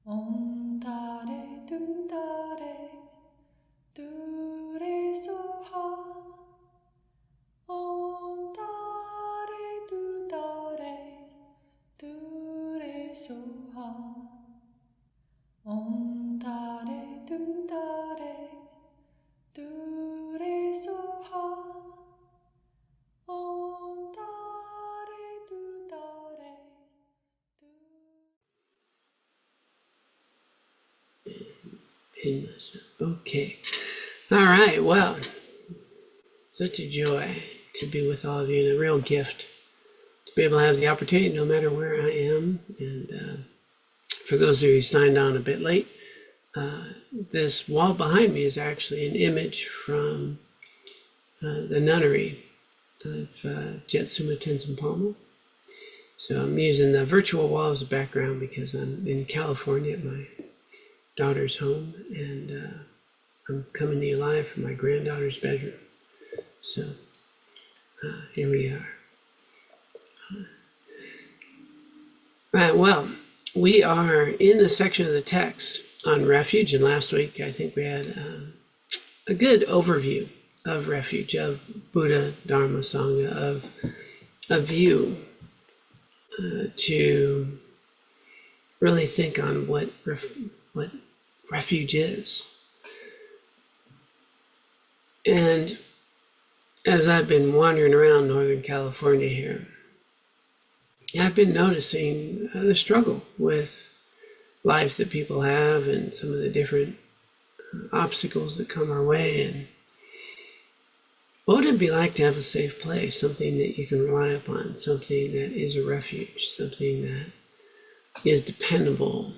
Om Tare Du Tare Du Re Soha. Om Tare Du Tare Du Re Soha. Om Tare Du Tare Du Re Soha. Om Tare Du Tare Du. Pin myself. Okay. All right. Well, such a joy to be with all of you, and a real gift to be able to have the opportunity, no matter where I am. And for those of you who signed on a bit late, this wall behind me is actually an image from the nunnery of Jetsuma Tenzin Palmo. So I'm using the virtual wall as a background because I'm in California at my daughter's home, and I'm coming to you live from my granddaughter's bedroom. So here we are. Right, well, we are in the section of the text on refuge, and last week I think we had a good overview of refuge, of Buddha, Dharma, Sangha, of a view to really think on what refuge is. And as I've been wandering around Northern California here, I've been noticing the struggle with lives that people have and some of the different obstacles that come our way. And what would it be like to have a safe place, something that you can rely upon, something that is a refuge, something that is dependable?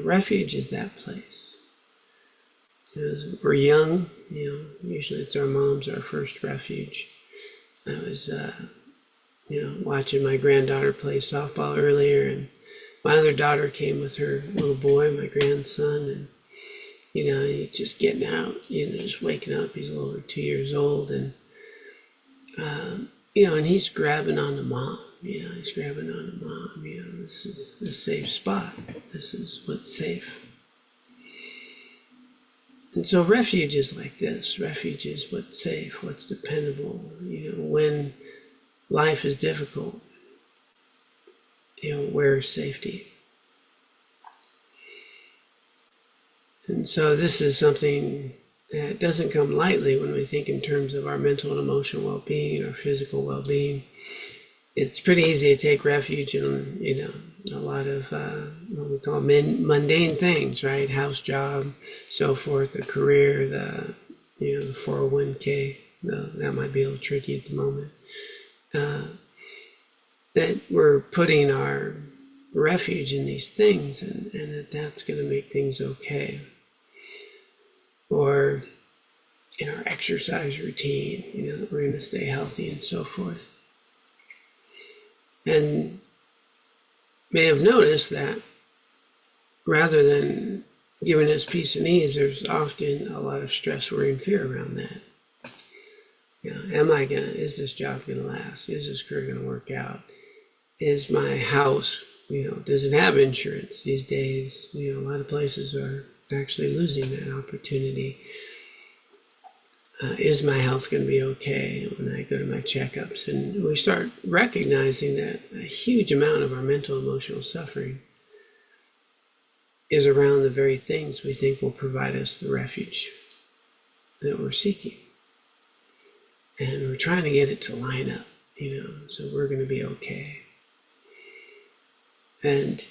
Refuge is that place. As we're young, usually it's our mom's, our first refuge. I was, watching my granddaughter play softball earlier, and my other daughter came with her little boy, my grandson, and he's just getting out, just waking up. He's a little over 2 years old, and and he's grabbing onto mom. He's grabbing onto mom. This is the safe spot. This is what's safe. And so refuge is like this. Refuge is what's safe, what's dependable. When life is difficult, where's safety? And so this is something that doesn't come lightly when we think in terms of our mental and emotional well-being, our physical well-being. It's pretty easy to take refuge in, a lot of what we call mundane things, right? House, job, so forth, the career, the 401k. That might be a little tricky at the moment. That we're putting our refuge in these things, and that's going to make things okay. Or in our exercise routine, we're going to stay healthy and so forth. And may have noticed that rather than giving us peace and ease, there's often a lot of stress, worry, and fear around that. Is this job gonna last? Is this career gonna work out? Is my house, does it have insurance these days? A lot of places are actually losing that opportunity. Is my health going to be okay when I go to my checkups? And we start recognizing that a huge amount of our mental, emotional suffering is around the very things we think will provide us the refuge that we're seeking. And we're trying to get it to line up, so we're going to be okay. And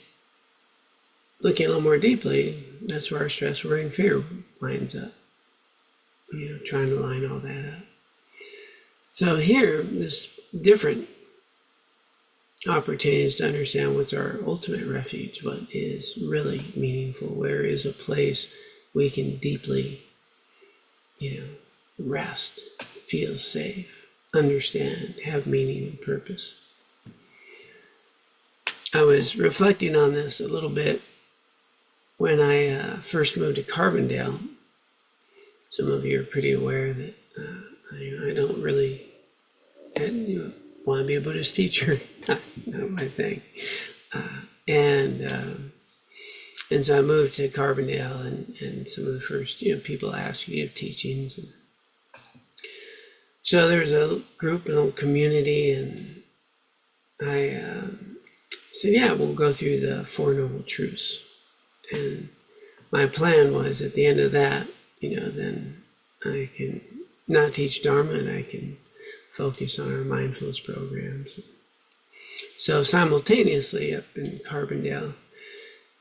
looking a little more deeply, that's where our stress, worry, and fear lines up. Trying to line all that up. So here, this different opportunities to understand what's our ultimate refuge, what is really meaningful, where is a place we can deeply, rest, feel safe, understand, have meaning and purpose. I was reflecting on this a little bit when I first moved to Carbondale. Some of you are pretty aware that I don't really want to be a Buddhist teacher. Not my thing. And so I moved to Carbondale, and some of the first, people asked you to give teachings. And so there's a group, a little community, and I said, yeah, we'll go through the Four Noble Truths. And my plan was at the end of that, then I can not teach Dharma and I can focus on our mindfulness programs. So simultaneously up in Carbondale,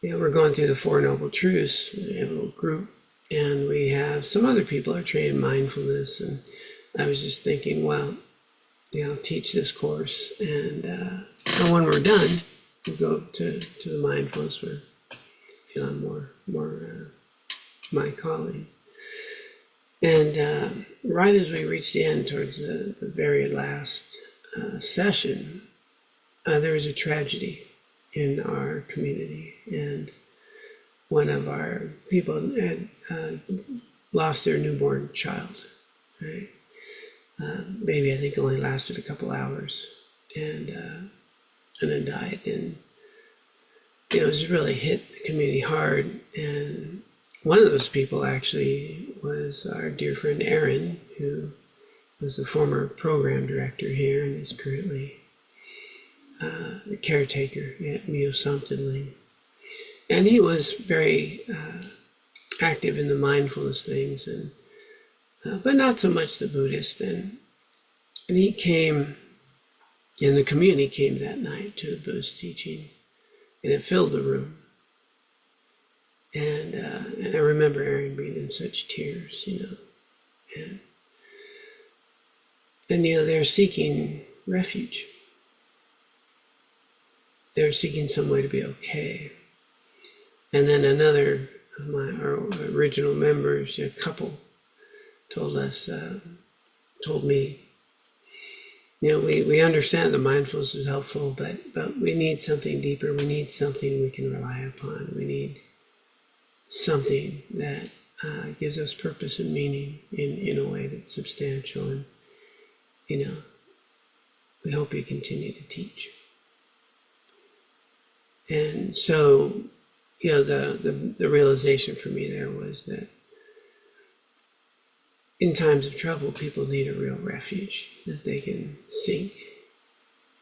we're going through the Four Noble Truths. We have a little group, and we have some other people are trained in mindfulness. And I was just thinking, well, I'll teach this course, and when we're done, we'll go to the mindfulness where I feel I'm more my calling. And right as we reached the end, towards the very last session, there was a tragedy in our community, and one of our people had lost their newborn child, right? Baby, I think, only lasted a couple hours, and then died. And it was really hit the community hard. And one of those people actually was our dear friend Aaron, who was the former program director here and is currently the caretaker at Mio Samtidling. And he was very active in the mindfulness things, and but not so much the Buddhist. And he came, and the community came that night to the Buddhist teaching, and it filled the room. And I remember Aaron being in such tears, and they're seeking refuge. They're seeking some way to be okay. And then another of our original members, a couple, told me, we understand the mindfulness is helpful, but we need something deeper. We need something we can rely upon. We need something that gives us purpose and meaning in a way that's substantial. And, we hope you continue to teach. And so, the realization for me there was that in times of trouble, people need a real refuge that they can sink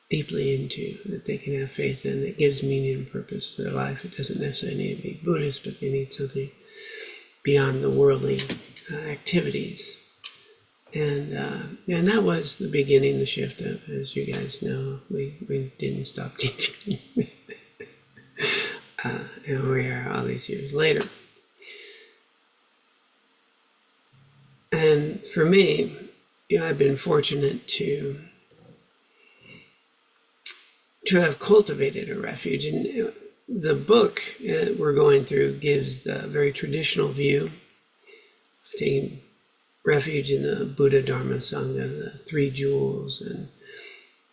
deeply into, that they can have faith in, that gives meaning and purpose to their life. It doesn't necessarily need to be Buddhist, but they need something beyond the worldly activities. And that was the beginning, the shift of, as you guys know, we didn't stop teaching. And we are all these years later. And for me, I've been fortunate to have cultivated a refuge. And the book we're going through gives the very traditional view of taking refuge in the Buddha, Dharma, Sangha, the three jewels, and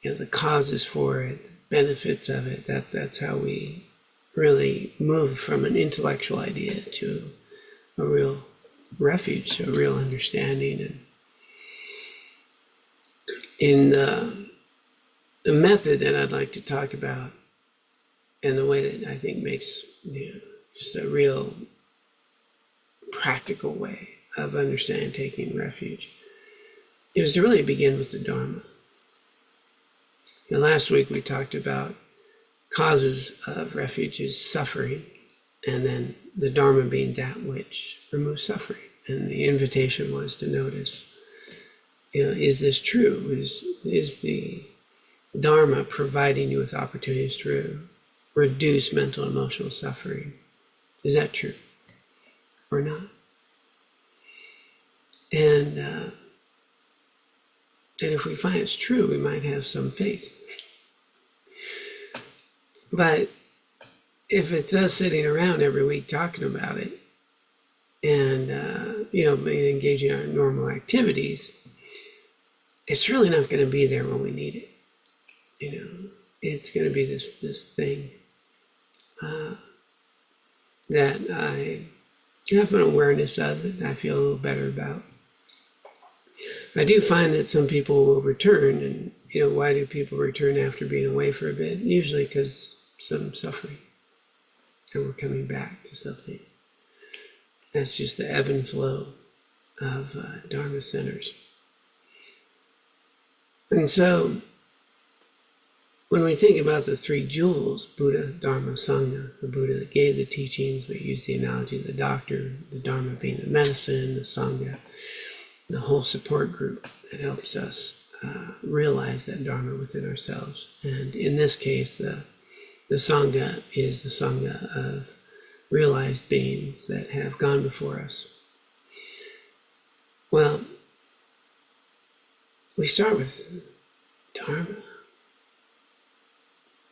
the causes for it, the benefits of it. That's how we really move from an intellectual idea to a real refuge, to a real understanding. And in the method that I'd like to talk about, and the way that I think makes just a real practical way of understanding taking refuge, is to really begin with the Dharma. Last week we talked about causes of refuge is suffering, and then the Dharma being that which removes suffering. And the invitation was to notice, is this true? Is the Dharma providing you with opportunities to reduce mental and emotional suffering? Is that true or not? And if we find it's true, we might have some faith. But if it's us sitting around every week talking about it, and engaging in our normal activities, it's really not going to be there when we need it. It's going to be this thing that I have an awareness of, that I feel a little better about. I do find that some people will return, and why do people return after being away for a bit? Usually because some suffering. and we're coming back to something. That's just the ebb and flow of Dharma centers. And so when we think about the three jewels, Buddha, Dharma, Sangha, the Buddha that gave the teachings, we use the analogy of the doctor, the Dharma being the medicine, the Sangha, the whole support group that helps us realize that Dharma within ourselves. And in this case, the Sangha is the Sangha of realized beings that have gone before us. Well, we start with Dharma.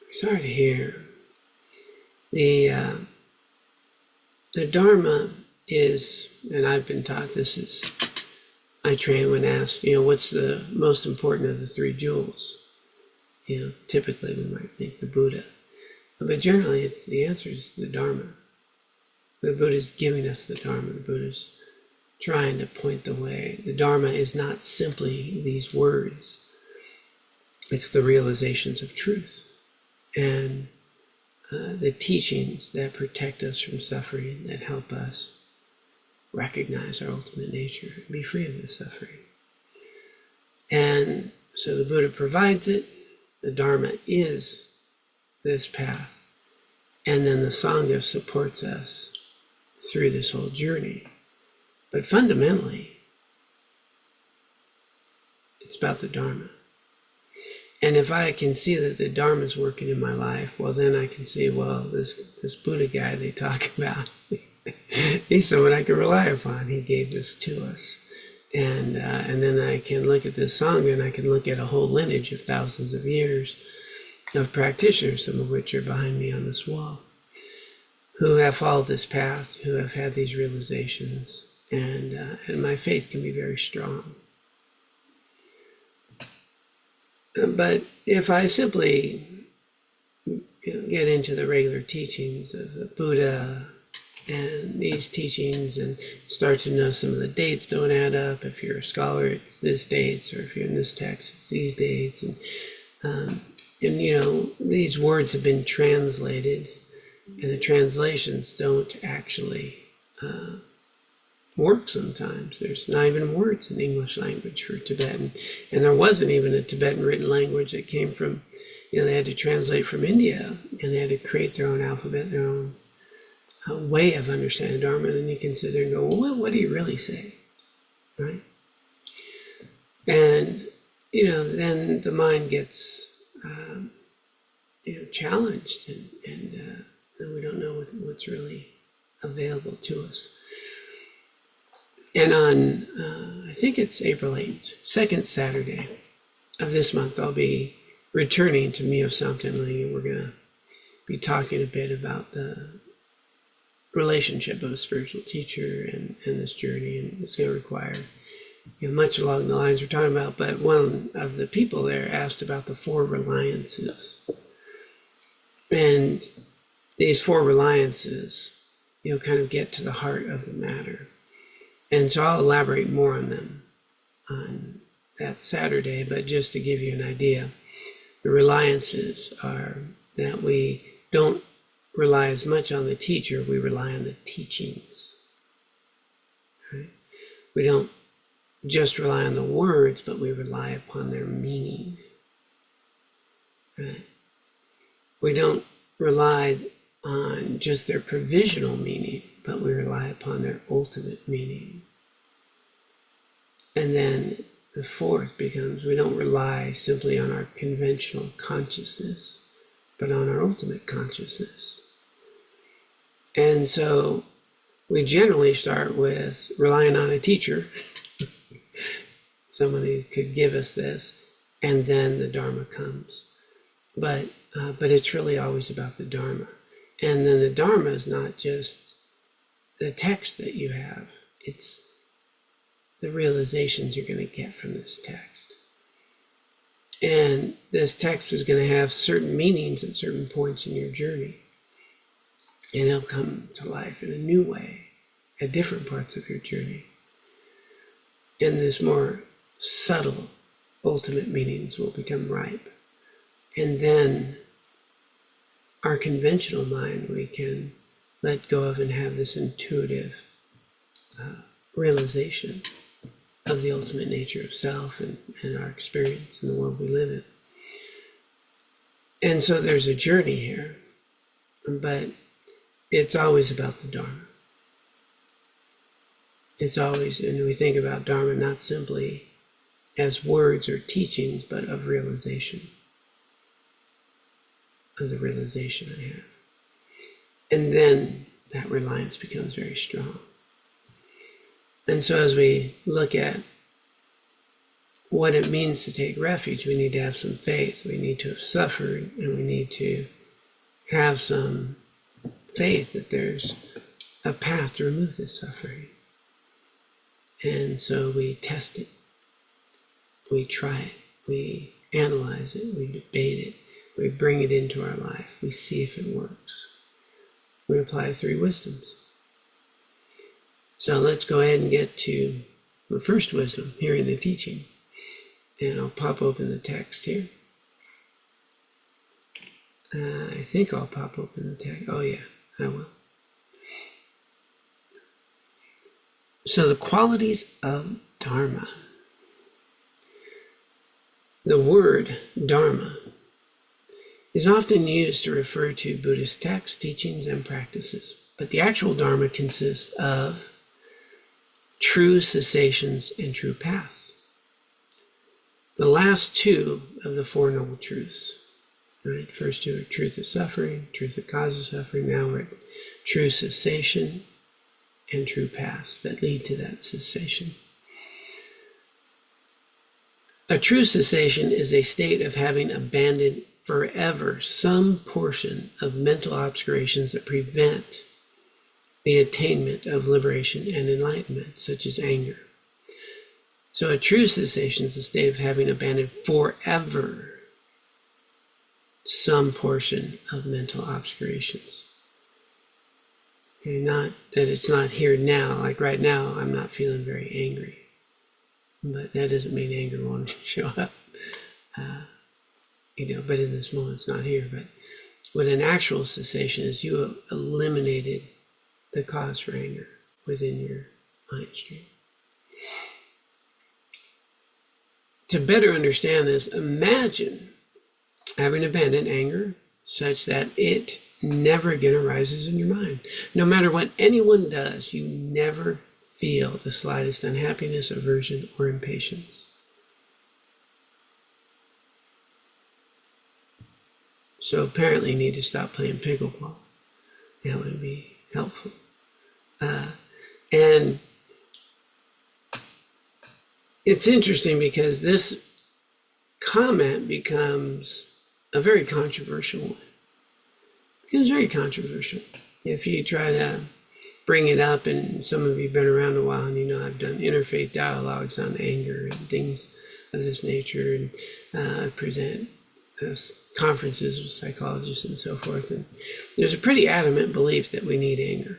We start here. The Dharma is, and I've been taught this is, I train when asked, what's the most important of the three jewels? Typically we might think the Buddha. But generally the answer is the Dharma. The Buddha's giving us the Dharma. The Buddha's trying to point the way. The Dharma is not simply these words. It's the realizations of truth and the teachings that protect us from suffering, that help us recognize our ultimate nature, be free of this suffering. And so the Buddha provides it. The Dharma is this path. And then the Sangha supports us through this whole journey. But fundamentally, it's about the Dharma. And if I can see that the Dharma is working in my life, well, then I can see, well, this Buddha guy they talk about, he's someone I can rely upon. He gave this to us. And then I can look at this Sangha, and I can look at a whole lineage of thousands of years of practitioners, some of which are behind me on this wall, who have followed this path, who have had these realizations, and my faith can be very strong. But if I simply get into the regular teachings of the Buddha and these teachings and start to know some of the dates don't add up. If you're a scholar, it's this dates, or if you're in this text, it's these dates. And these words have been translated, and the translations don't actually work sometimes. There's not even words in English language for Tibetan. And there wasn't even a Tibetan written language that came from, they had to translate from India, and they had to create their own alphabet, their own way of understanding Dharma. And then you can sit there and go, well, what do you really say? Right? And, then the mind gets, challenged, and we don't know what's really available to us. And on, I think it's April 8th, second Saturday of this month, I'll be returning to Myo Samtenling, and we're going to be talking a bit about the relationship of a spiritual teacher and this journey, and it's going to require much along the lines we're talking about. But one of the people there asked about the 4 reliances, and these 4 reliances kind of get to the heart of the matter. And so I'll elaborate more on them on that Saturday, but just to give you an idea, the reliances are that we don't rely as much on the teacher, we rely on the teachings. Right? We don't just rely on the words, but we rely upon their meaning. Right? We don't rely on just their provisional meaning, but we rely upon their ultimate meaning. And then the 4th becomes, we don't rely simply on our conventional consciousness, but on our ultimate consciousness. And so we generally start with relying on a teacher, someone who could give us this, and then the Dharma comes. But it's really always about the Dharma. And then the Dharma is not just the text that you have, it's the realizations you're going to get from this text. And this text is going to have certain meanings at certain points in your journey. And it'll come to life in a new way at different parts of your journey. And this more subtle, ultimate meanings will become ripe. And then our conventional mind, we can let go of and have this intuitive realization of the ultimate nature of self and our experience in the world we live in. And so there's a journey here, but it's always about the Dharma. It's always, and we think about Dharma not simply as words or teachings, but of realization, of the realization I have. And then that reliance becomes very strong. And so as we look at what it means to take refuge, we need to have some faith. We need to have suffered, and we need to have some faith that there's a path to remove this suffering. And so we test it, we try it, we analyze it, we debate it, we bring it into our life, we see if it works. We apply 3 wisdoms. So let's go ahead and get to the first wisdom, hearing the teaching. And I'll pop open the text here. I think I'll pop open the text. Oh yeah, I will. So the qualities of Dharma. The word Dharma is often used to refer to Buddhist texts, teachings, and practices. But the actual Dharma consists of true cessations and true paths. The last 2 of the 4 Noble Truths. Right? First 2 are truth of suffering, truth of cause of suffering. Now we're at true cessation and true paths that lead to that cessation. A true cessation is a state of having abandoned forever some portion of mental obscurations that prevent the attainment of liberation and enlightenment, such as anger. So a true cessation is a state of having abandoned forever some portion of mental obscurations. Okay, not that it's not here now, like right now I'm not feeling very angry, but that doesn't mean anger won't show up. But in this moment it's not here. But what an actual cessation is, you have eliminated the cause for anger within your mind stream. To better understand this, imagine having abandoned anger such that it never again arises in your mind. No matter what anyone does, you never feel the slightest unhappiness, aversion, or impatience. So apparently you need to stop playing pickleball. That would be helpful. And it's interesting because this comment becomes a very controversial one. It becomes very controversial. If you try to bring it up, and some of you have been around a while, and you know I've done interfaith dialogues on anger and things of this nature, and I present conferences with psychologists and so forth, and there's a pretty adamant belief that we need anger.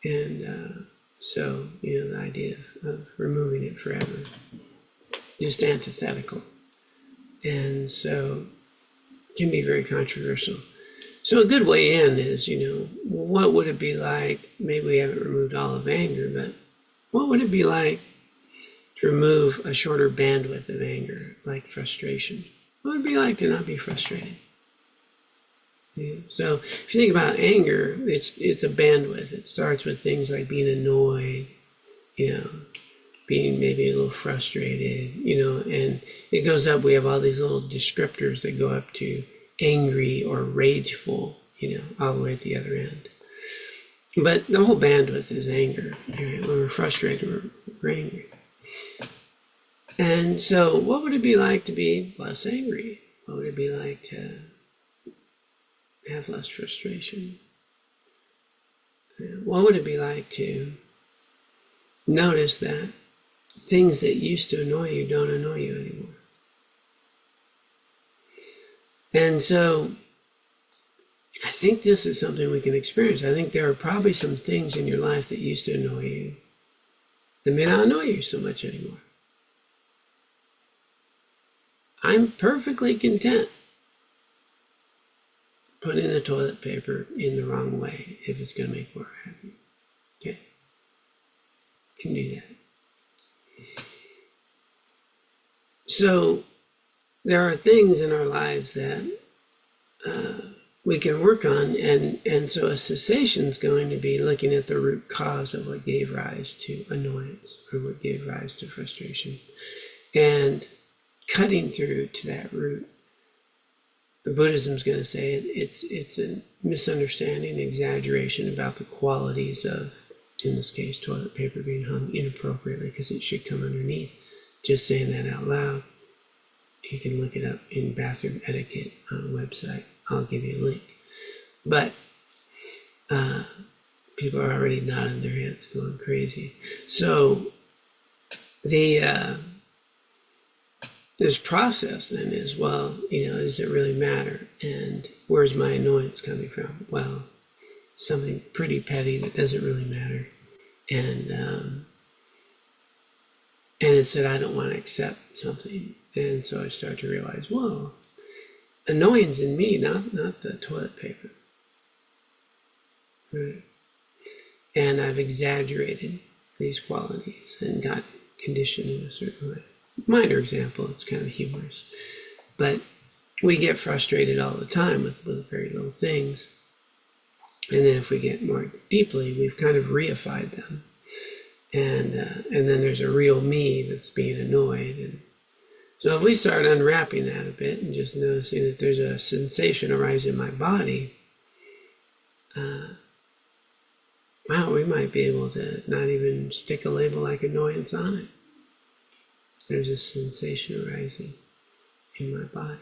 And so, the idea of removing it forever, just antithetical. And so it can be very controversial. So a good way in is, what would it be like, maybe we haven't removed all of anger, but what would it be like to remove a shorter bandwidth of anger, like frustration? What would it be like to not be frustrated? So if you think about anger, it's a bandwidth. It starts with things like being annoyed, being maybe a little frustrated, and it goes up. We have all these little descriptors that go up to angry or rageful, all the way at the other end. But the whole bandwidth is anger. Right? When we're frustrated, we're angry. And so what would it be like to be less angry? What would it be like to have less frustration? What would it be like to notice that things that used to annoy you don't annoy you anymore? And so I think this is something we can experience. I think there are probably some things in your life that used to annoy you that may not annoy you so much anymore. I'm perfectly content putting the toilet paper in the wrong way if it's going to make Laura happy. Okay? Can do that. So there are things in our lives that we can work on, and so a cessation is going to be looking at the root cause of what gave rise to annoyance or what gave rise to frustration, and cutting through to that root. Buddhism is going to say it's a misunderstanding, exaggeration about the qualities of, in this case, toilet paper being hung inappropriately because it should come underneath. Just saying that out loud. You can look it up in bathroom etiquette on a website. I'll give you a link. But people are already nodding their heads, going crazy. So the this process then is, well, does it really matter? And where's my annoyance coming from? Well, something pretty petty that doesn't really matter. And it's that I don't want to accept something. And so I start to realize, whoa, annoyance in me, not the toilet paper. Right? And I've exaggerated these qualities and got conditioned in a certain way. Minor example, it's kind of humorous. But we get frustrated all the time with very little things. And then if we get more deeply, we've kind of reified them. And then there's a real me that's being annoyed. And so if we start unwrapping that a bit and just noticing that there's a sensation arising in my body, wow, we might be able to not even stick a label like annoyance on it. There's a sensation arising in my body.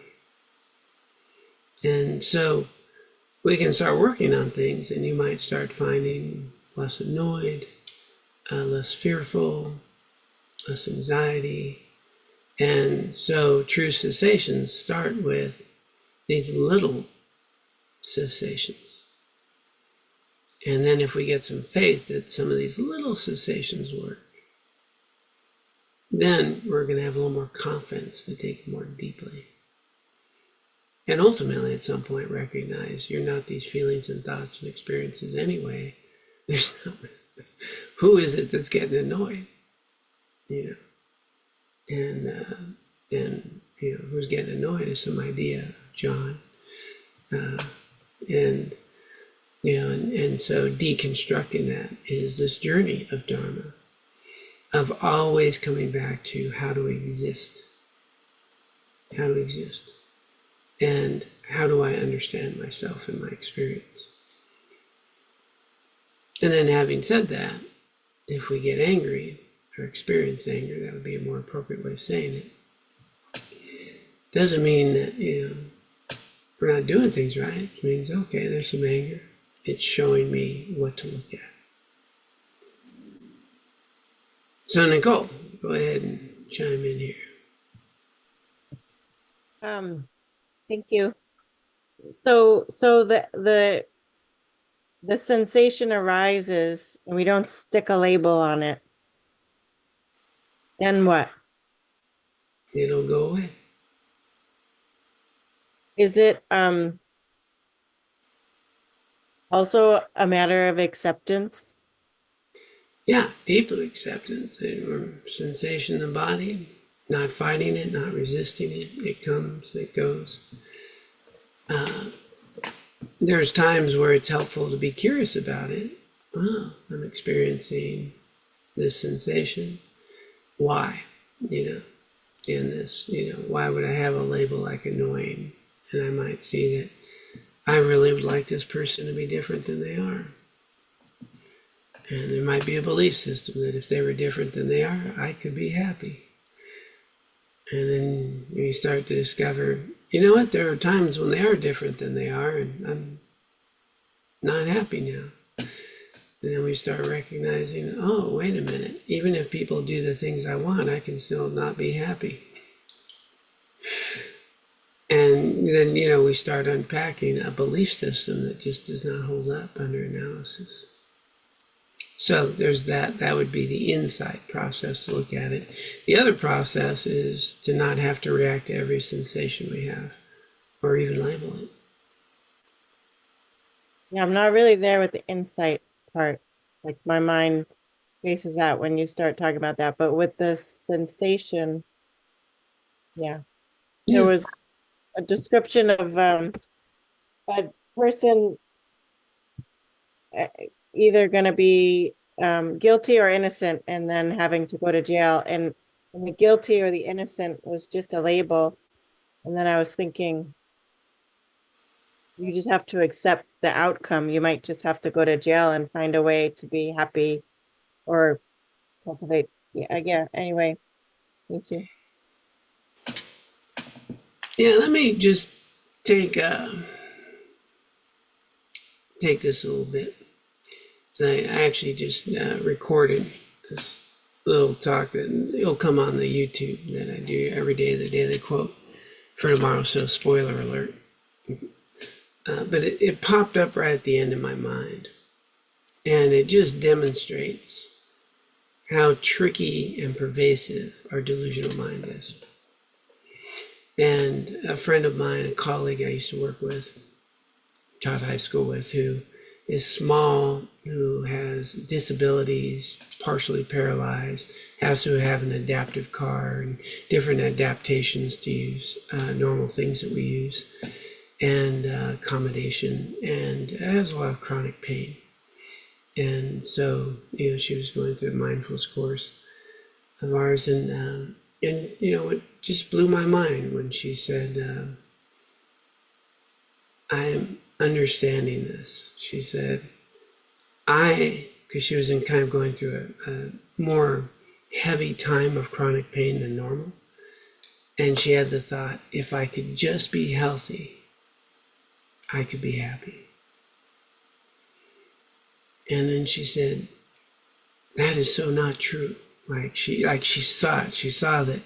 And so we can start working on things, and you might start finding less annoyed, less fearful, less anxiety. And so true cessations start with these little cessations. And then if we get some faith that some of these little cessations work, then we're going to have a little more confidence to dig more deeply. And ultimately, at some point, recognize you're not these feelings and thoughts and experiences anyway. There's not, who is it that's getting annoyed? And who's getting annoyed is some idea of John. And so deconstructing that is this journey of Dharma, of always coming back to how to exist. How to exist. And how do I understand myself and my experience? And then having said that, if we get angry or experience anger, that would be a more appropriate way of saying it. Doesn't mean that, we're not doing things right. It means, okay, there's some anger. It's showing me what to look at. So Nicole, go ahead and chime in here. Thank you. So the sensation arises and we don't stick a label on it. Then what? It'll go away. Is it also a matter of acceptance? Yeah, deep acceptance. Sensation in the body, not fighting it, not resisting it. It comes, it goes. There's times where it's helpful to be curious about it. Oh, I'm experiencing this sensation. Why? In this, why would I have a label like annoying? And I might see that I really would like this person to be different than they are. And there might be a belief system that if they were different than they are, I could be happy. And then we start to discover, there are times when they are different than they are, and I'm not happy now. And then we start recognizing, oh, wait a minute, even if people do the things I want, I can still not be happy. And then, we start unpacking a belief system that just does not hold up under analysis. So there's that. That would be the insight process to look at it. The other process is to not have to react to every sensation we have or even label it. Yeah, I'm not really there with the insight part. Like my mind faces out when you start talking about that. But with the sensation, yeah, there Yeah. was a description of a person uh, either going to be guilty or innocent and then having to go to jail. And the guilty or the innocent was just a label. And then I was thinking, you just have to accept the outcome. You might just have to go to jail and find a way to be happy or cultivate. Yeah, yeah. Anyway, thank you. Yeah, let me just take take this a little bit. So I actually just recorded this little talk that it'll come on the YouTube that I do every day, the daily quote for tomorrow. So spoiler alert. But it popped up right at the end of my mind, and it just demonstrates how tricky and pervasive our delusional mind is. And a friend of mine, a colleague I used to work with, taught high school with, who is small, who has disabilities, partially paralyzed, has to have an adaptive car and different adaptations to use normal things that we use, and accommodation, and has a lot of chronic pain. And so, she was going through a mindfulness course of ours, and it just blew my mind when she said, "I'm understanding this." She said, because she was in kind of going through a more heavy time of chronic pain than normal. And she had the thought, if I could just be healthy, I could be happy. And then she said, that is so not true. She saw it. She saw that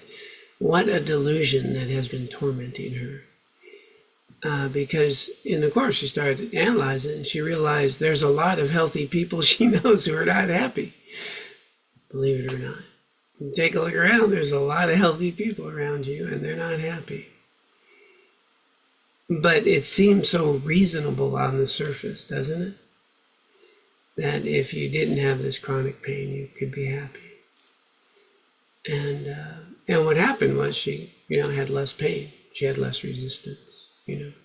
what a delusion that has been tormenting her. Because in the course she started analyzing and she realized there's a lot of healthy people she knows who are not happy, believe it or not. Take a look around, there's a lot of healthy people around you and they're not happy. But it seems so reasonable on the surface, doesn't it? That if you didn't have this chronic pain, you could be happy. And what happened was she, had less pain. She had less resistance,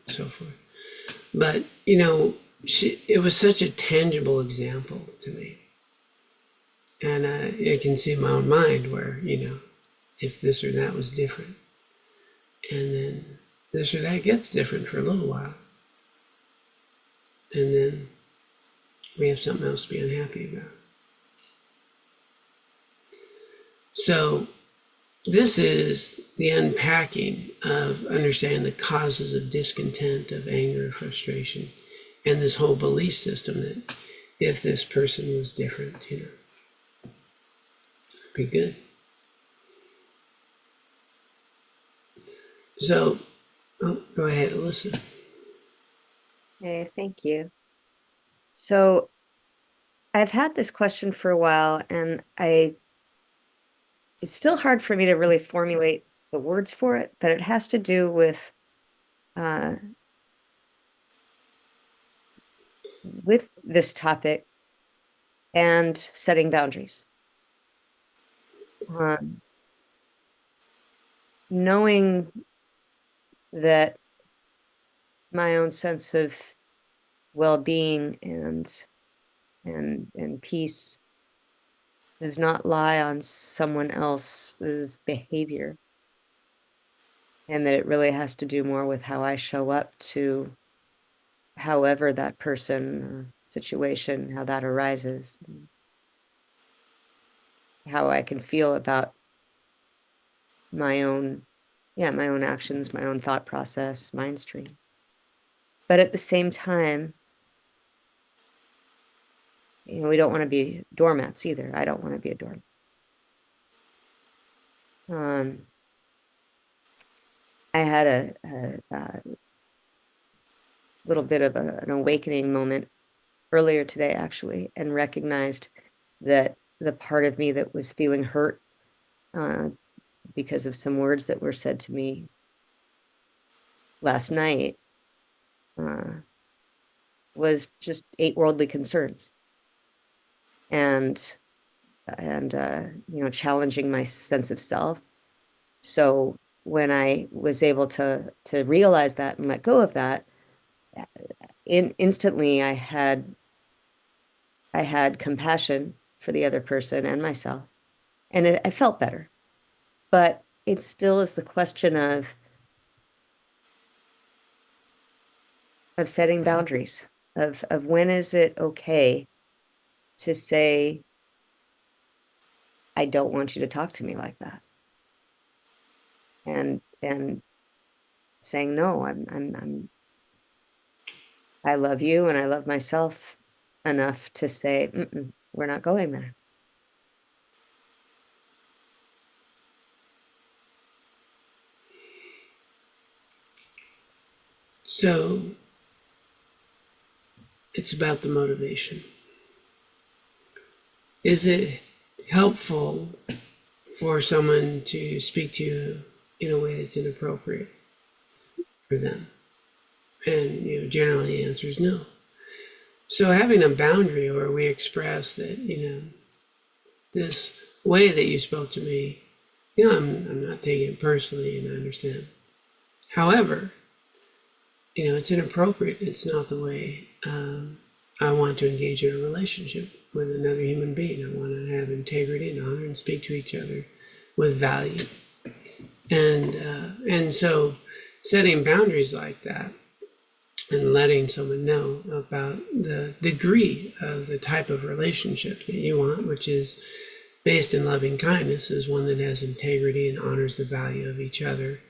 so forth. But, it was such a tangible example to me. And I can see in my own mind where, if this or that was different. And then this or that gets different for a little while. And then we have something else to be unhappy about. So this is the unpacking of understanding the causes of discontent, of anger, frustration, and this whole belief system that if this person was different, it'd be good. So, go ahead, Alyssa. Okay, thank you. So I've had this question for a while, and it's still hard for me to really formulate the words for it, but it has to do uh, with this topic and setting boundaries. Um, Knowing that my own sense of well-being and peace does not lie on someone else's behavior, and that it really has to do more with how I show up to however that person or situation, how that arises, how I can feel about my own, yeah, my own actions, my own thought process, mind stream. But at the same time, we don't want to be doormats either. I don't want to be a doormat. Um, I had a little bit of an awakening moment earlier today, actually, and recognized that the part of me that was feeling hurt uh, because of some words that were said to me last night, uh, was just 8 worldly concerns and challenging my sense of self. So when I was able to realize that and let go of that, instantly I had compassion for the other person and myself, and I felt better. But it still is the question of setting boundaries, of when is it okay to say, I don't want you to talk to me like that. And saying, no, I love you and I love myself enough to say, we're not going there. So it's about the motivation. Is it helpful for someone to speak to you in a way that's inappropriate for them? And generally the answer is no. So having a boundary where we express that, this way that you spoke to me, I'm not taking it personally, and I understand. However, it's inappropriate. It's not the way I want to engage in a relationship with another human being. I want to have integrity and honor and speak to each other with value. And so setting boundaries like that and letting someone know about the degree of the type of relationship that you want, which is based in loving kindness, is one that has integrity and honors the value of each other,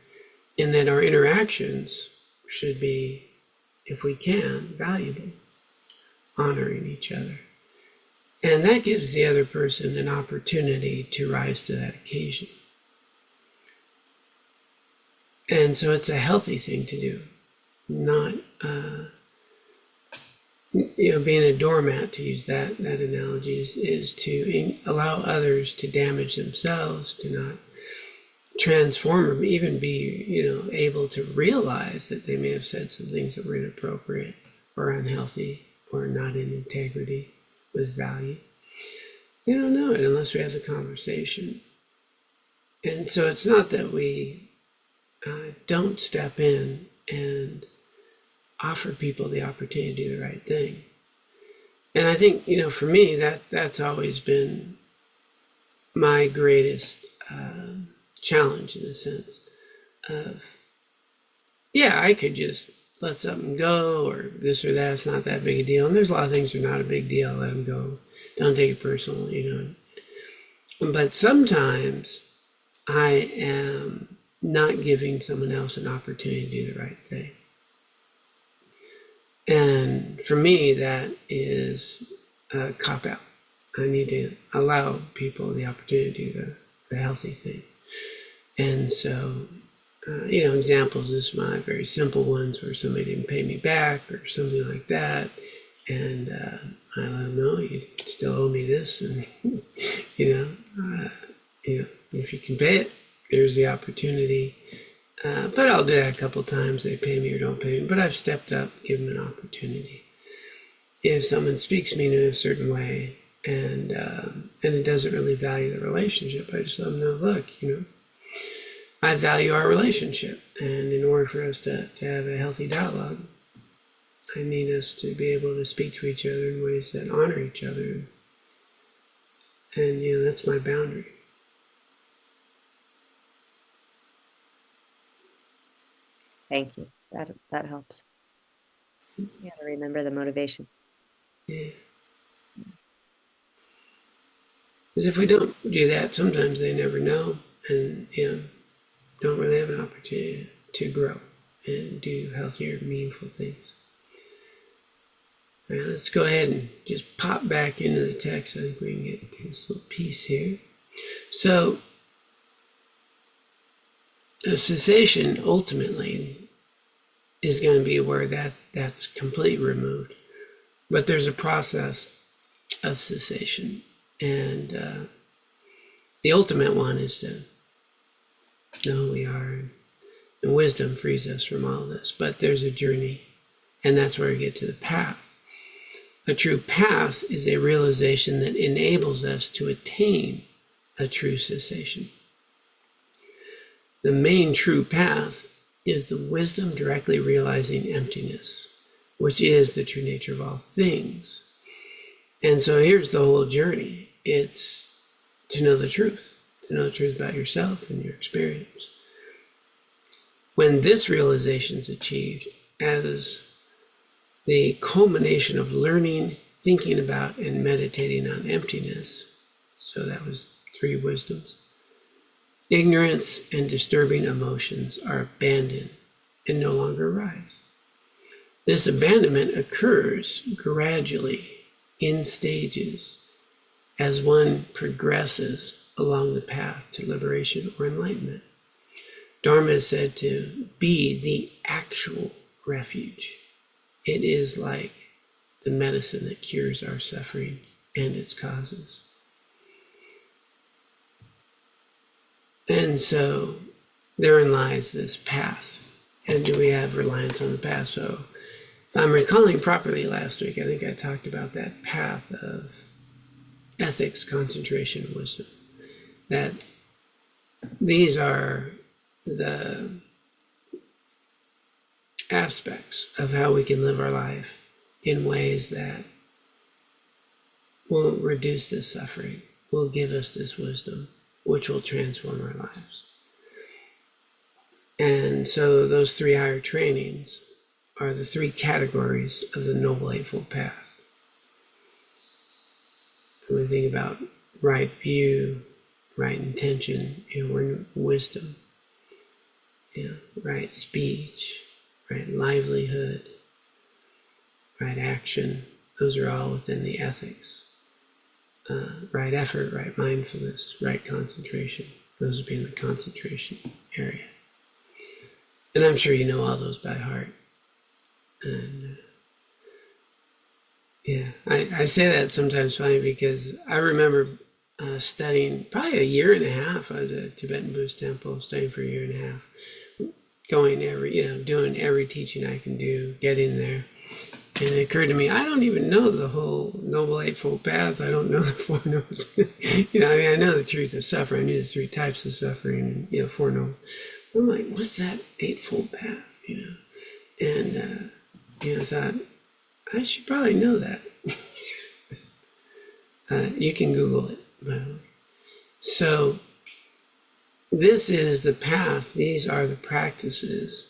and that our interactions should be, if we can, valuable, honoring each other. And that gives the other person an opportunity to rise to that occasion. And so it's a healthy thing to do, not being a doormat, to use that analogy, is to allow others to damage themselves, to not transform, or even be able to realize that they may have said some things that were inappropriate or unhealthy or not in integrity with value. They don't know it unless we have the conversation. And so it's not that we don't step in and offer people the opportunity to do the right thing. And I think, for me, that's always been my greatest challenge, in the sense of, I could just let something go, or this or that, it's not that big a deal. And there's a lot of things that are not a big deal. Let them go. Don't take it personal, But sometimes I am not giving someone else an opportunity to do the right thing. And for me, that is a cop-out. I need to allow people the opportunity to do the healthy thing. And so, examples, this my very simple ones where somebody didn't pay me back or something like that. And I let them know, you still owe me this. And, if you can pay it, there's the opportunity. But I'll do that a couple times. They pay me or don't pay me. But I've stepped up, give them an opportunity. If someone speaks to me in a certain way and it doesn't really value the relationship, I just let them know, look, I value our relationship. And in order for us to have a healthy dialogue, I need us to be able to speak to each other in ways that honor each other. And, that's my boundary. Thank you. That helps. You got to remember the motivation. Yeah. Because if we don't do that, sometimes they never know, and don't really have an opportunity to grow and do healthier, meaningful things. All right, let's go ahead and just pop back into the text. I think we can get to this little piece here. So, a cessation ultimately is going to be where that's completely removed. But there's a process of cessation. And the ultimate one is to know who we are. And wisdom frees us from all this. But there's a journey. And that's where we get to the path. A true path is a realization that enables us to attain a true cessation. The main true path is the wisdom directly realizing emptiness, which is the true nature of all things. And so here's the whole journey. It's to know the truth about yourself and your experience. When this realization is achieved as the culmination of learning, thinking about, and meditating on emptiness, so that was 3 wisdoms, ignorance and disturbing emotions are abandoned and no longer arise. This abandonment occurs gradually in stages as one progresses along the path to liberation or enlightenment. Dharma is said to be the actual refuge. It is like the medicine that cures our suffering and its causes. And so therein lies this path. And do we have reliance on the path? So if I'm recalling properly last week, I think I talked about that path of ethics, concentration, and wisdom. That these are the aspects of how we can live our life in ways that will reduce this suffering, will give us this wisdom, which will transform our lives. And so those 3 higher trainings are the 3 categories of the Noble Eightfold Path. When we think about right view, right intention, we're in wisdom, right speech, right livelihood, right action, those are all within the ethics. Right effort, right mindfulness, right concentration, those would be in the concentration area. And I'm sure you know all those by heart. And I say that sometimes funny because I remember studying probably a year and a half. I was at a Tibetan Buddhist temple, studying for a year and a half, going doing every teaching I can do, getting there. And it occurred to me, I don't even know the whole Noble Eightfold Path. I don't know the 4 nobles. I know the truth of suffering. I knew the 3 types of suffering and, 4 nobles. I'm like, what's that Eightfold Path, And, I thought, I should probably know that. You can Google it, by the way. So this is the path. These are the practices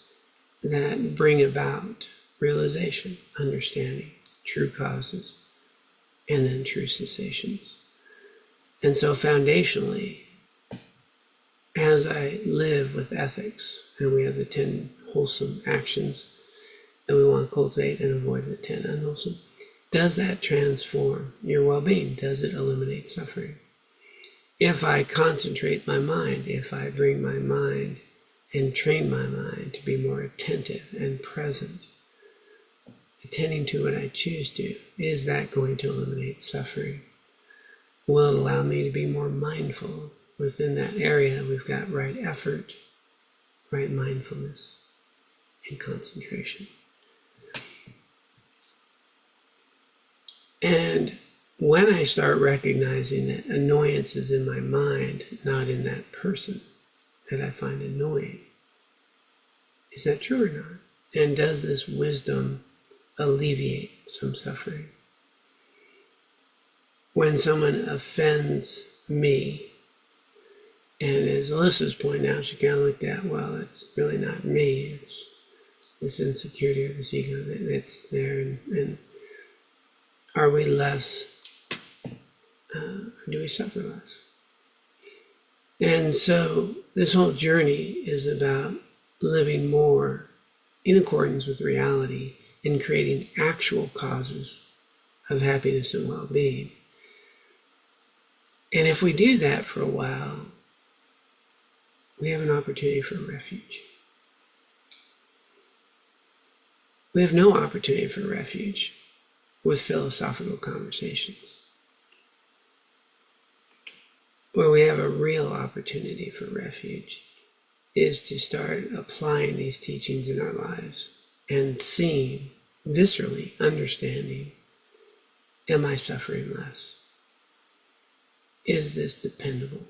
that bring about realization, understanding, true causes, and then true cessations. And so foundationally, as I live with ethics, and we have the 10 wholesome actions that we want to cultivate and avoid the 10 unwholesome, does that transform your well-being? Does it eliminate suffering? If I concentrate my mind, if I bring my mind and train my mind to be more attentive and present, attending to what I choose to, is that going to eliminate suffering? Will it allow me to be more mindful? Within that area, we've got right effort, right mindfulness, and concentration. And when I start recognizing that annoyance is in my mind, not in that person that I find annoying, is that true or not? And does this wisdom alleviate some suffering? When someone offends me, and as Alyssa's pointing out, she kind of looked at, well, it's really not me, it's this insecurity or this ego that's there, and are we less, or do we suffer less? And so this whole journey is about living more in accordance with reality and creating actual causes of happiness and well-being. And if we do that for a while, we have an opportunity for refuge. We have no opportunity for refuge with philosophical conversations. Where we have a real opportunity for refuge is to start applying these teachings in our lives and seeing, viscerally understanding am I suffering less? Is this dependable?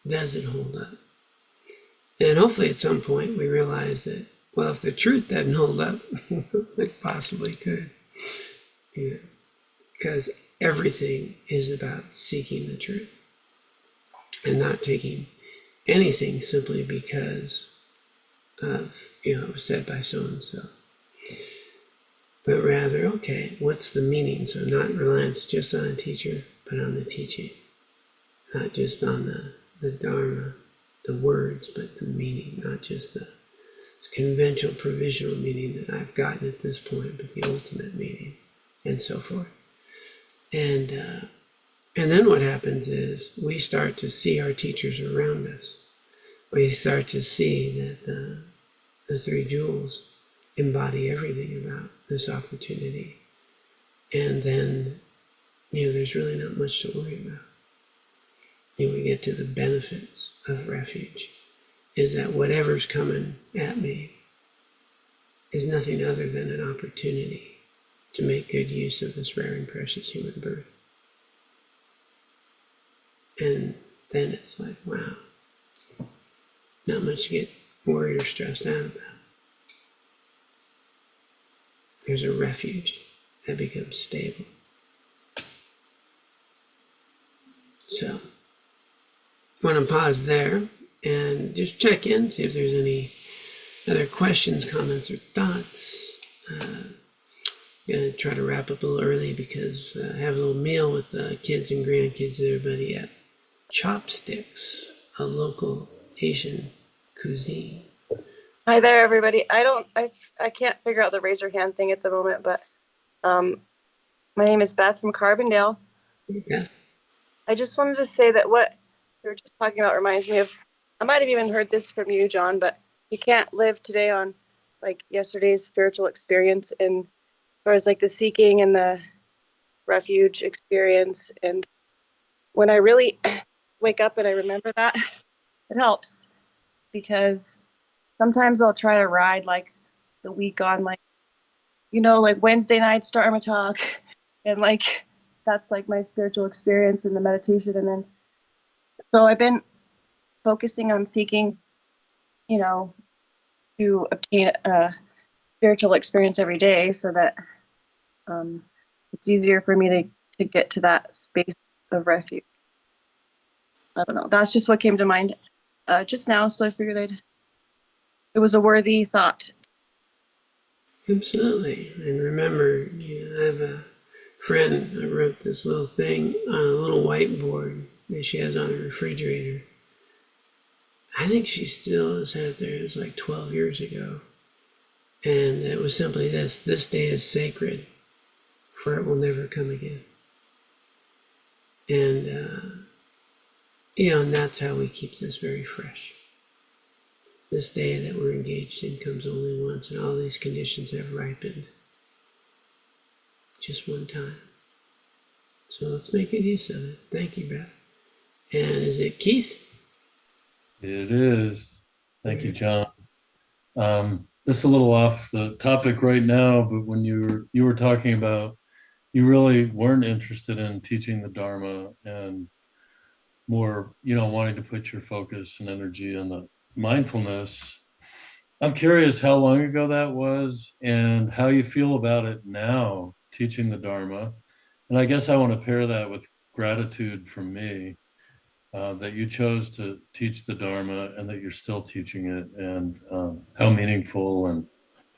Does it hold up? And hopefully at some point we realize that, well, if the truth doesn't hold up, it possibly could. Because everything is about seeking the truth and not taking anything simply because of, it was said by so-and-so. But rather, okay, what's the meaning? So not reliance just on a teacher, but on the teaching. Not just on the Dharma, the words, but the meaning, not just the conventional, provisional meaning that I've gotten at this point, but the ultimate meaning, and so forth. And then what happens is we start to see our teachers around us. We start to see that the three jewels embody everything about this opportunity. And then, there's really not much to worry about. We get to the benefits of refuge, is that whatever's coming at me is nothing other than an opportunity to make good use of this rare and precious human birth. And then it's like, wow, not much to get worried or stressed out about. There's a refuge that becomes stable. So, I want to pause there and just check in, see if there's any other questions, comments, or thoughts. Gonna try to wrap up a little early because I have a little meal with the kids and grandkids and everybody at Chopsticks, a local Asian cuisine. Hi there, everybody. I can't figure out the raise your hand thing at the moment, but my name is Beth from Carbondale. Yeah. I just wanted to say that what we were just talking about reminds me of, I might have even heard this from you, John, but you can't live today on like yesterday's spiritual experience, and as far as like the seeking and the refuge experience. And when I really wake up and I remember that, it helps, because sometimes I'll try to ride like the week on like, like Wednesday night's Dharma talk, and like that's like my spiritual experience in the meditation. And then so I've been focusing on seeking, to obtain a spiritual experience every day, so that it's easier for me to get to that space of refuge. I don't know. That's just what came to mind just now. So I figured it was a worthy thought. Absolutely. And remember, I have a friend who wrote this little thing on a little whiteboard that she has on her refrigerator. I think she still has had there. It's like 12 years ago. And it was simply this day is sacred, for it will never come again. And, and that's how we keep this very fresh. This day that we're engaged in comes only once, and all these conditions have ripened just one time. So let's make good use of it. Thank you, Beth. And is it Keith? It is. Thank you, John. This is a little off the topic right now, but when you were talking about you really weren't interested in teaching the Dharma and more, wanting to put your focus and energy on the mindfulness. I'm curious how long ago that was and how you feel about it now, teaching the Dharma. And I guess I want to pair that with gratitude from me. That you chose to teach the Dharma and that you're still teaching it, and how meaningful and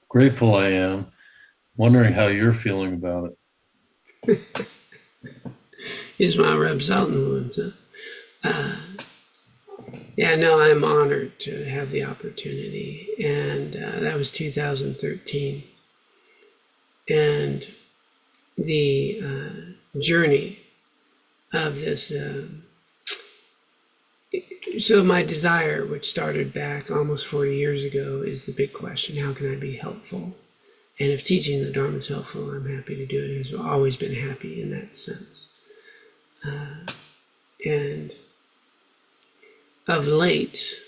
grateful I am. Wondering how you're feeling about it. He's my rub salt in the wounds. Yeah, no, I'm honored to have the opportunity. And that was 2013. And the journey of this. So my desire, which started back almost 40 years ago, is the big question: how can I be helpful? And if teaching the Dharma is helpful, I'm happy to do it. I've always been happy in that sense. And of late,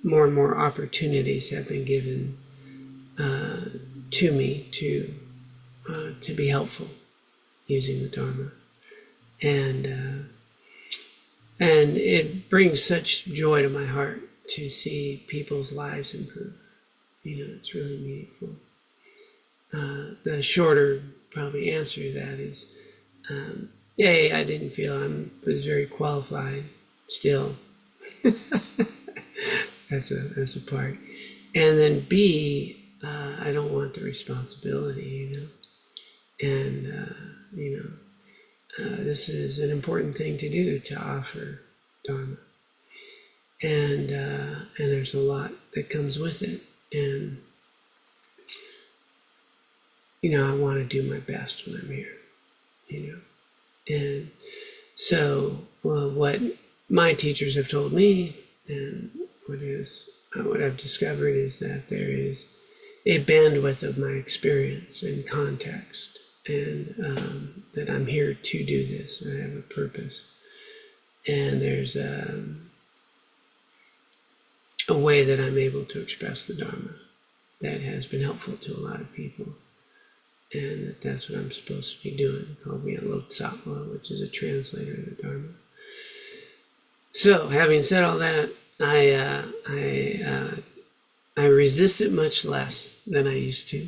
more and more opportunities have been given to me to be helpful using the Dharma. and it brings such joy to my heart to see people's lives improve. It's really meaningful. The shorter probably answer to that is, A, I didn't feel I was very qualified still. That's a part. And then B, I don't want the responsibility, and this is an important thing to do, to offer Dharma, and there's a lot that comes with it, and I want to do my best when I'm here, and so what my teachers have told me, and what I've discovered is that there is a bandwidth of my experience and context, and that I'm here to do this. I have a purpose, and there's a way that I'm able to express the Dharma that has been helpful to a lot of people, and that's what I'm supposed to be doing. Called me a Lotsawa, which is a translator of the Dharma. So, having said all that, I resist it much less than I used to,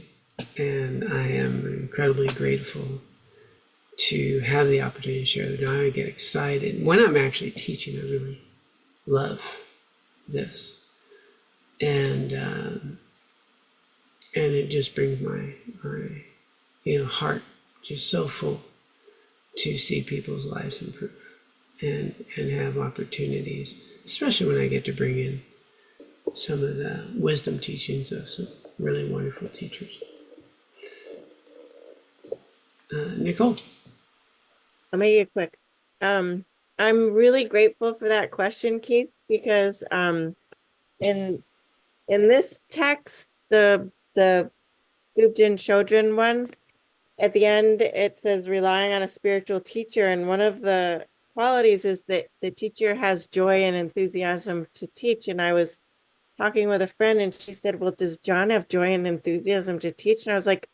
and I am incredibly grateful to have the opportunity to share the Dharma. I get excited when I'm actually teaching. I really love this, and it just brings my heart just so full to see people's lives improve, and have opportunities, especially when I get to bring in some of the wisdom teachings of some really wonderful teachers. Nicole? I'll make it quick. I'm really grateful for that question, Keith, because in this text, the Thubten Chodron one, at the end it says relying on a spiritual teacher, and one of the qualities is that the teacher has joy and enthusiasm to teach. And I was talking with a friend, and she said, well, does John have joy and enthusiasm to teach? And I was like,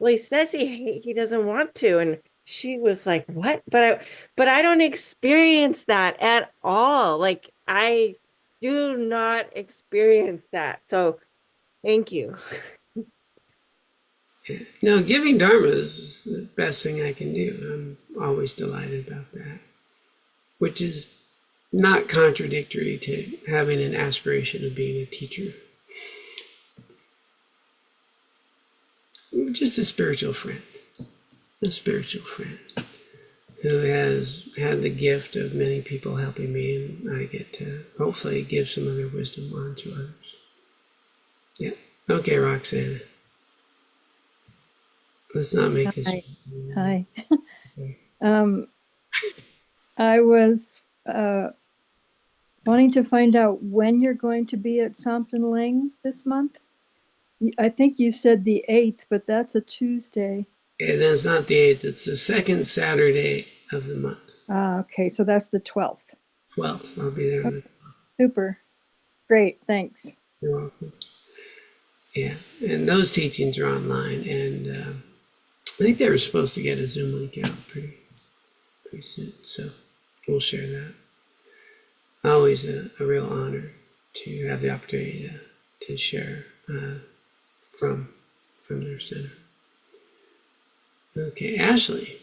well, he says he doesn't want to. And she was like, what? But I don't experience that at all. Like, I do not experience that. So thank you. No, giving Dharma is the best thing I can do. I'm always delighted about that, which is not contradictory to having an aspiration of being a teacher. Just a spiritual friend who has had the gift of many people helping me, and I get to hopefully give some of their wisdom on to others. Yeah. Okay, Roxanne. Let's not make this. Hi. Okay. I was wanting to find out when you're going to be at Sompton Ling this month. I think you said the 8th, but that's a Tuesday. Okay, then it's not the 8th. It's the second Saturday of the month. Okay, so that's the 12th. 12th. I'll be there. Okay. Super. Great, thanks. You're welcome. Yeah, and those teachings are online, and I think they were supposed to get a Zoom link out pretty soon, so we'll share that. Always a real honor to have the opportunity to share from their center. Okay, Ashley.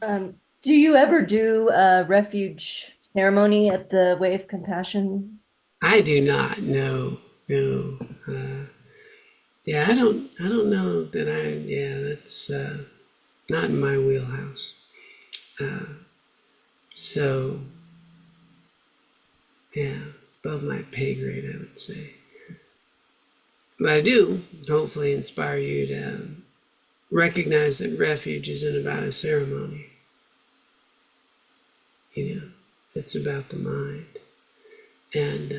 Do you ever do a refuge ceremony at the Way of Compassion? I do not know. No. Yeah, I don't know that that's not in my wheelhouse. So, yeah, above my pay grade, I would say. But I do hopefully inspire you to recognize that refuge isn't about a ceremony. It's about the mind. And,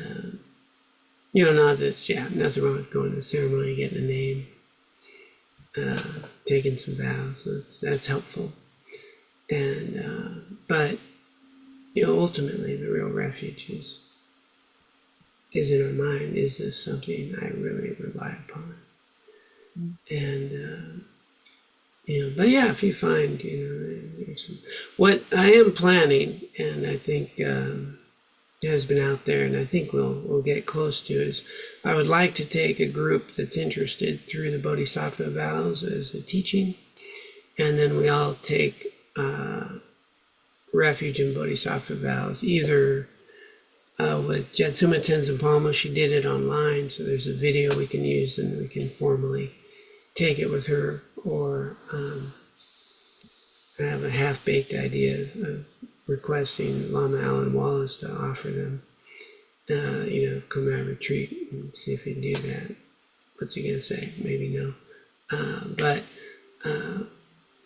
not that, nothing wrong with going to the ceremony, getting a name, taking some vows. So that's helpful. And, but, ultimately the real refuge is in our mind. Is this something I really rely upon? And, But yeah, if you find, there's some, what I am planning, and I think has been out there, and I think we'll get close to, is I would like to take a group that's interested through the Bodhisattva vows as a teaching, and then we all take Refuge and Bodhisattva vows, either with Jetsuma Tenzin Palmo. She did it online, so there's a video we can use and we can formally take it with her, or I have a half-baked idea of requesting Lama Alan Wallace to offer them, come out retreat and see if he can do that. What's he gonna say? Maybe no.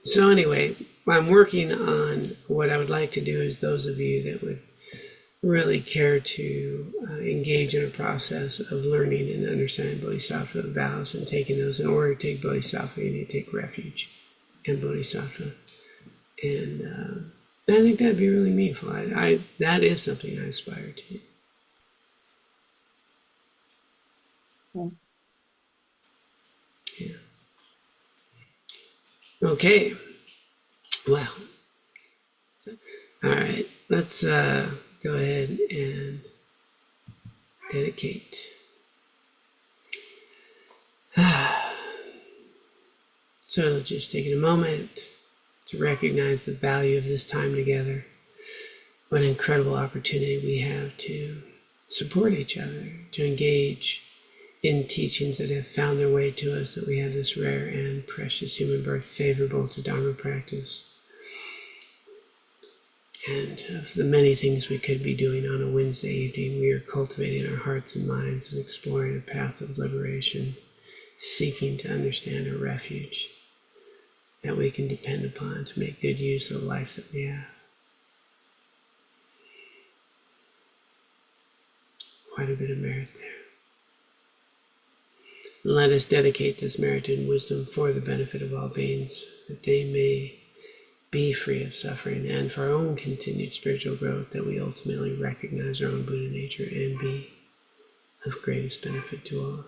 So anyway, I'm working on what I would like to do is those of you that would really care to engage in a process of learning and understanding Bodhisattva vows and taking those. In order to take Bodhisattva, you need to take Refuge and Bodhisattva. And I think that'd be really meaningful. That is something I aspire to. Yeah. Okay. Well. All right. Let's go ahead and dedicate. So just taking a moment to recognize the value of this time together. What an incredible opportunity we have to support each other, to engage in teachings that have found their way to us, that we have this rare and precious human birth favorable to Dharma practice. And of the many things we could be doing on a Wednesday evening, we are cultivating our hearts and minds and exploring a path of liberation, seeking to understand a refuge that we can depend upon to make good use of the life that we have. Quite a bit of merit there. And let us dedicate this merit and wisdom for the benefit of all beings, that they may be free of suffering, and for our own continued spiritual growth, that we ultimately recognize our own Buddha nature and be of greatest benefit to all.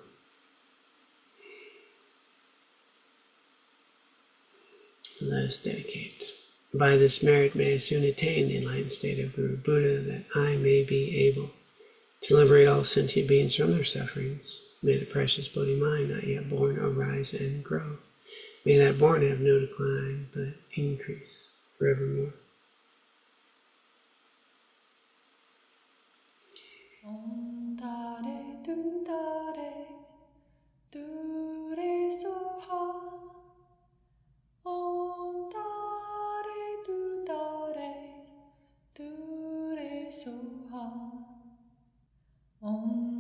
Let us dedicate. By this merit may I soon attain the enlightened state of Guru Buddha, that I may be able to liberate all sentient beings from their sufferings. May the precious Bodhi mind not yet born arise and grow. May that born have no decline, but increase forevermore. Om Tare Tu Tare Tu Re Soha. Om Tare Tu Tare Tu Re Soha. Om